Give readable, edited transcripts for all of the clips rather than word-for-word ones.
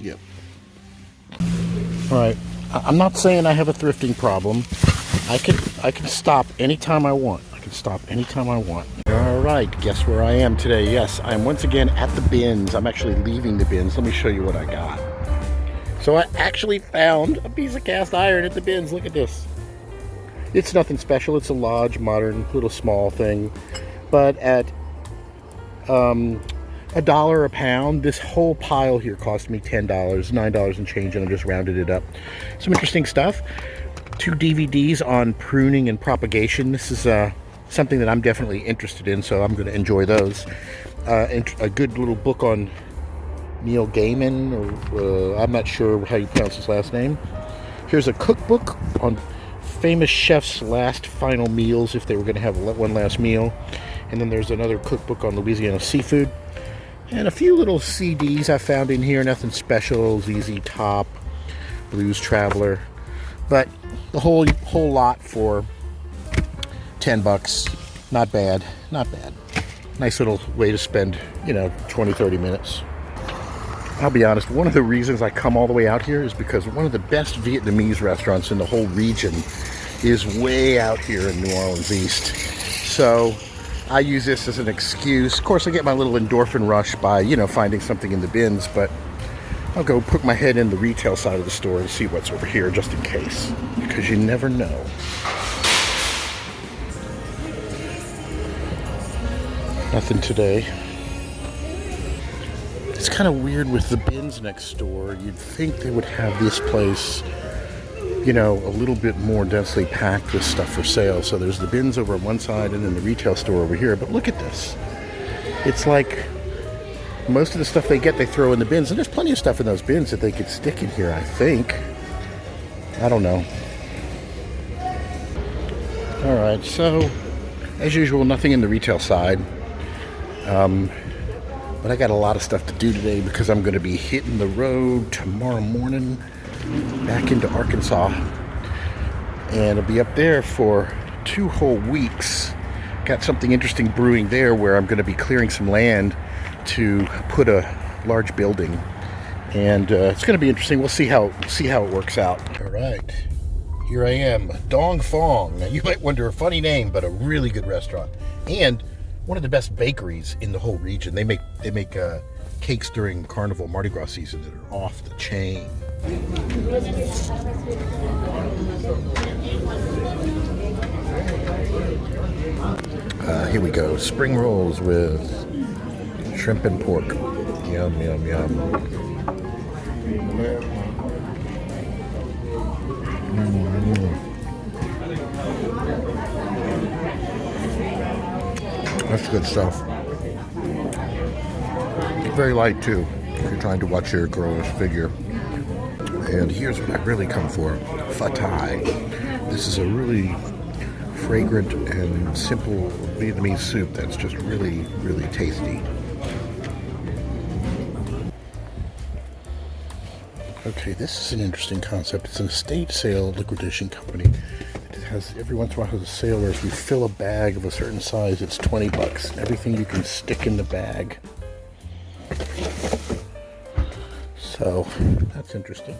Yep. All right. I'm not saying I have a thrifting problem. I can stop anytime I want. I can stop anytime I want. All right. Guess where I am today? Yes, I am once again at the bins. I'm actually leaving the bins. Let me show you what I got. So I actually found a piece of cast iron at the bins. Look at this. It's nothing special. It's a Lodge modern little small thing, but at $1 a pound. This whole pile here cost me $10, $9 and change, and I just rounded it up. Some interesting stuff. 2 DVDs on pruning and propagation. This is something that I'm definitely interested in, so I'm going to enjoy those. A good little book on Neil Gaiman, or I'm not sure how you pronounce his last name. Here's a cookbook on famous chefs' last final meals, if they were going to have one last meal. And then there's another cookbook on Louisiana seafood. And a few little CDs I found in here. Nothing special. ZZ Top, Blues Traveler. But the whole lot for $10. Not bad. Not bad. Nice little way to spend, 20, 30 minutes. I'll be honest, one of the reasons I come all the way out here is because one of the best Vietnamese restaurants in the whole region is way out here in New Orleans East. So I use this as an excuse. Of course, I get my little endorphin rush by, finding something in the bins, but I'll go put my head in the retail side of the store and see what's over here just in case, because you never know. Nothing today. It's kind of weird with the bins next door. You'd think they would have this place, a little bit more densely packed with stuff for sale. So there's the bins over on one side and then the retail store over here. But look at this. It's like most of the stuff they get, they throw in the bins. And there's plenty of stuff in those bins that they could stick in here, I think. I don't know. All right, so as usual, nothing in the retail side. But I got a lot of stuff to do today because I'm going to be hitting the road tomorrow morning back into Arkansas. And I'll be up there for 2 whole weeks. Got something interesting brewing there where I'm going to be clearing some land to put a large building. And it's going to be interesting. We'll see how it works out. All right. Here I am, Dong Fong. Now you might wonder, a funny name, but a really good restaurant. And one of the best bakeries in the whole region. They make cakes during Carnival Mardi Gras season that are off the chain. Here we go. Spring rolls with shrimp and pork. Yum, yum, yum. That's good stuff. Very light too, if you're trying to watch your girlish figure. And here's what I really come for. Pho Thai. This is a really fragrant and simple Vietnamese soup that's just really, really tasty. Okay, this is an interesting concept. It's an estate sale liquidation company. Every once in a while has a sale where if you fill a bag of a certain size, it's $20. Everything you can stick in the bag. So that's interesting.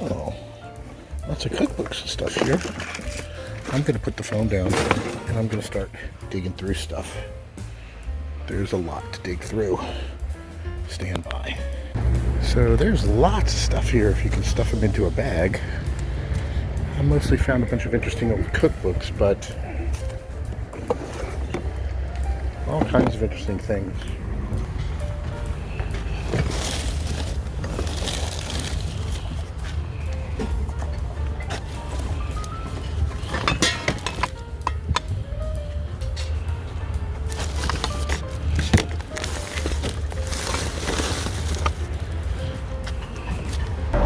Oh, lots of cookbooks and stuff here. I'm going to put the phone down and I'm going to start digging through stuff. There's a lot to dig through. Stand by. So there's lots of stuff here if you can stuff them into a bag. I mostly found a bunch of interesting old cookbooks, but all kinds of interesting things.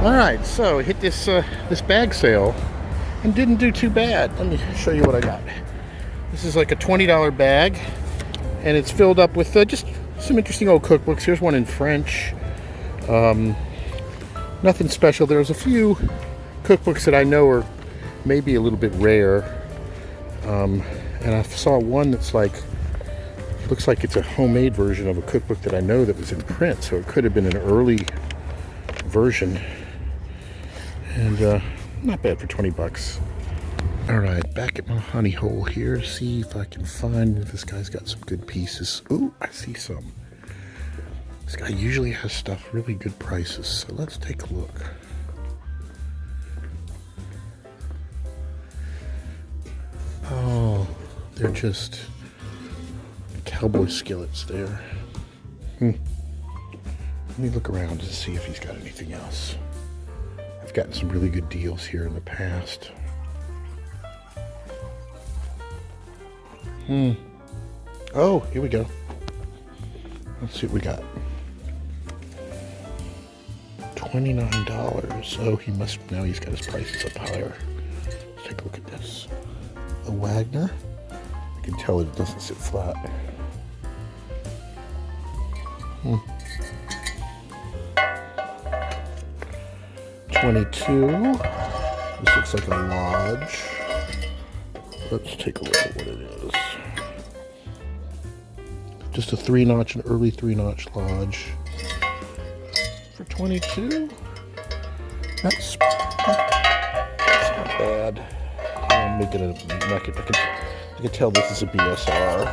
All right, so hit this bag sale and didn't do too bad. Let me show you what I got. This is like a $20 bag, and it's filled up with just some interesting old cookbooks. Here's one in French. Nothing special. There's a few cookbooks that I know are maybe a little bit rare, and I saw one that's like Looks like it's a homemade version of a cookbook that I know that was in print, so it could have been an early version. And not bad for 20 bucks. All right, back at my honey hole here, see if I can find if this guy's got some good pieces. Ooh, I see some. This guy usually has stuff really good prices, so let's take a look. Oh, they're just cowboy skillets there. Let me look around to see if he's got anything else. I've gotten some really good deals here in the past. Oh, here we go. Let's see what we got. $29. Oh, now he's got his prices up higher. Let's take a look at this. A Wagner. I can tell it doesn't sit flat. $22. This looks like a Lodge. Let's take a look at what it is. Just a 3-notch, an early 3-notch Lodge. For $22? That's not bad. I'll make it a bucket. I can tell this is a BSR.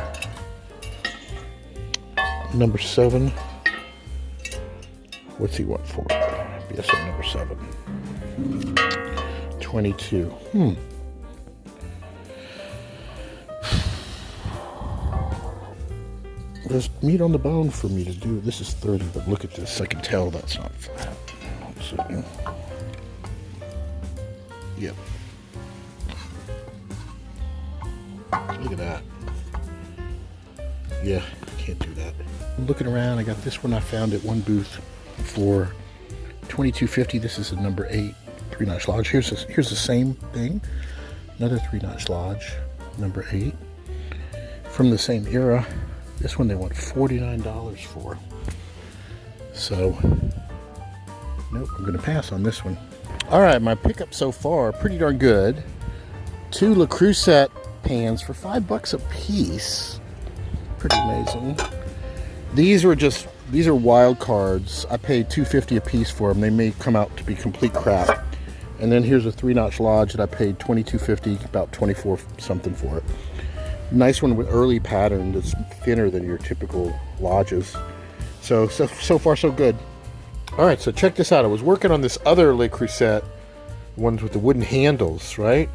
Number 7. What's he want for it? BSR number 7. 22. There's meat on the bone for me to do. This is 30, but look at this. I can tell that's not flat. So, yep. Look at that. Yeah, can't do that. I'm looking around. I got this one I found at one booth for $22.50. This is a number 8 3-notch Lodge. Here's the same thing. Another 3-notch Lodge, number 8. From the same era. This one they want $49 for. So, nope, I'm going to pass on this one. All right, my pickup so far, pretty darn good. 2 Le Creuset pans for $5 a piece. Pretty amazing. These are wild cards. I paid $2.50 a piece for them. They may come out to be complete crap. And then here's a 3-notch Lodge that I paid $22.50, about 24 something for it. Nice one with early pattern that's thinner than your typical Lodges. So far so good. All right, so check this out. I was working on this other Le Creuset, ones with the wooden handles, right?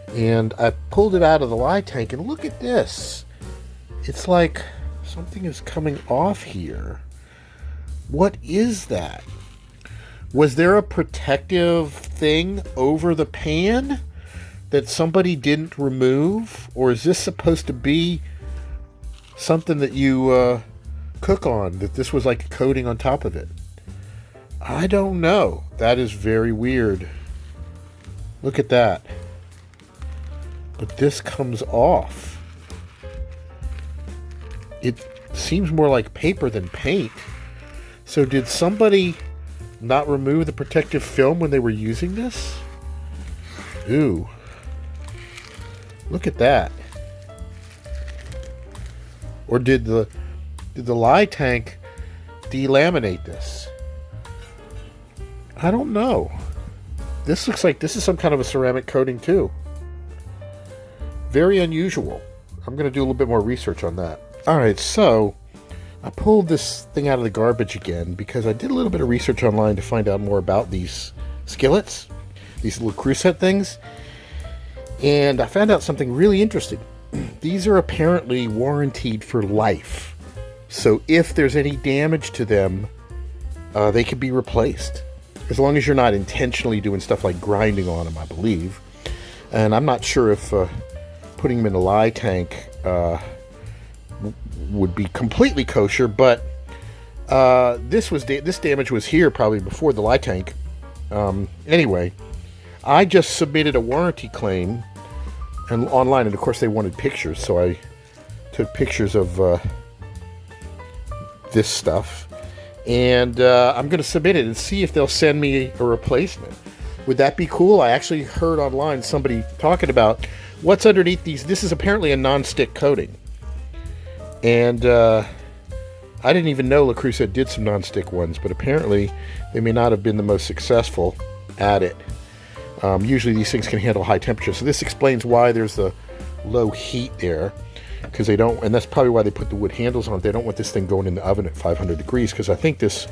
And I pulled it out of the lye tank, and look at this. It's like something is coming off here. What is that? Was there a protective thing over the pan that somebody didn't remove? Or is this supposed to be something that you cook on, that this was like a coating on top of it? I don't know. That is very weird. Look at that. But this comes off. It seems more like paper than paint. So did somebody not remove the protective film when they were using this? Ooh. Look at that. Or did the lye tank delaminate this? I don't know. This looks like this is some kind of a ceramic coating too. Very unusual. I'm going to do a little bit more research on that. Alright, so I pulled this thing out of the garbage again because I did a little bit of research online to find out more about these skillets, these Le Creuset things. And I found out something really interesting. These are apparently warranted for life. So if there's any damage to them, they can be replaced. As long as you're not intentionally doing stuff like grinding on them, I believe. And I'm not sure if putting them in a lye tank would be completely kosher, but this damage was here probably before the lye tank. Anyway, I just submitted a warranty claim and online, and of course they wanted pictures, so I took pictures of this stuff, and I'm going to submit it and see if they'll send me a replacement. Would that be cool? I actually heard online somebody talking about what's underneath these. This is apparently a non-stick coating, And I didn't even know Le Creuset did some non-stick ones, but apparently they may not have been the most successful at it. Usually these things can handle high temperature, so this explains why there's the low heat there, because they don't, and that's probably why they put the wood handles on it. They don't want this thing going in the oven at 500 degrees, because I think these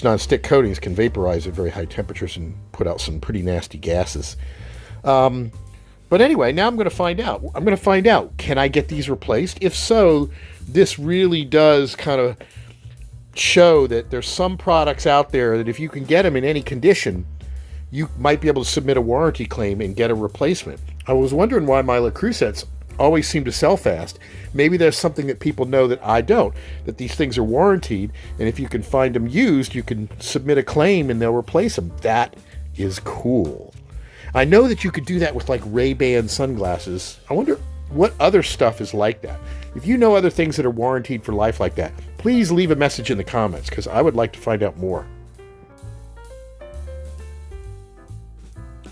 non-stick coatings can vaporize at very high temperatures and put out some pretty nasty gases. But anyway, now I'm going to find out. Can I get these replaced? If so, this really does kind of show that there's some products out there that if you can get them in any condition, you might be able to submit a warranty claim and get a replacement. I was wondering why my Le Creusets always seem to sell fast. Maybe there's something that people know that I don't, that these things are warranted, and if you can find them used, you can submit a claim and they'll replace them. That is cool. I know that you could do that with like Ray-Ban sunglasses. I wonder what other stuff is like that. If you know other things that are warranted for life like that, please leave a message in the comments, because I would like to find out more.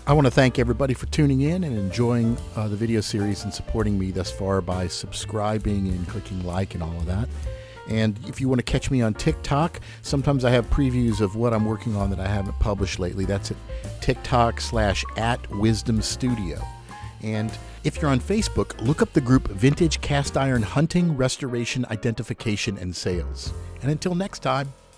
I want to thank everybody for tuning in and enjoying the video series and supporting me thus far by subscribing and clicking like and all of that. And if you want to catch me on TikTok, sometimes I have previews of what I'm working on that I haven't published lately. That's at TikTok/@WisdomStudio. And if you're on Facebook, look up the group Vintage Cast Iron Hunting, Restoration, Identification, and Sales. And until next time.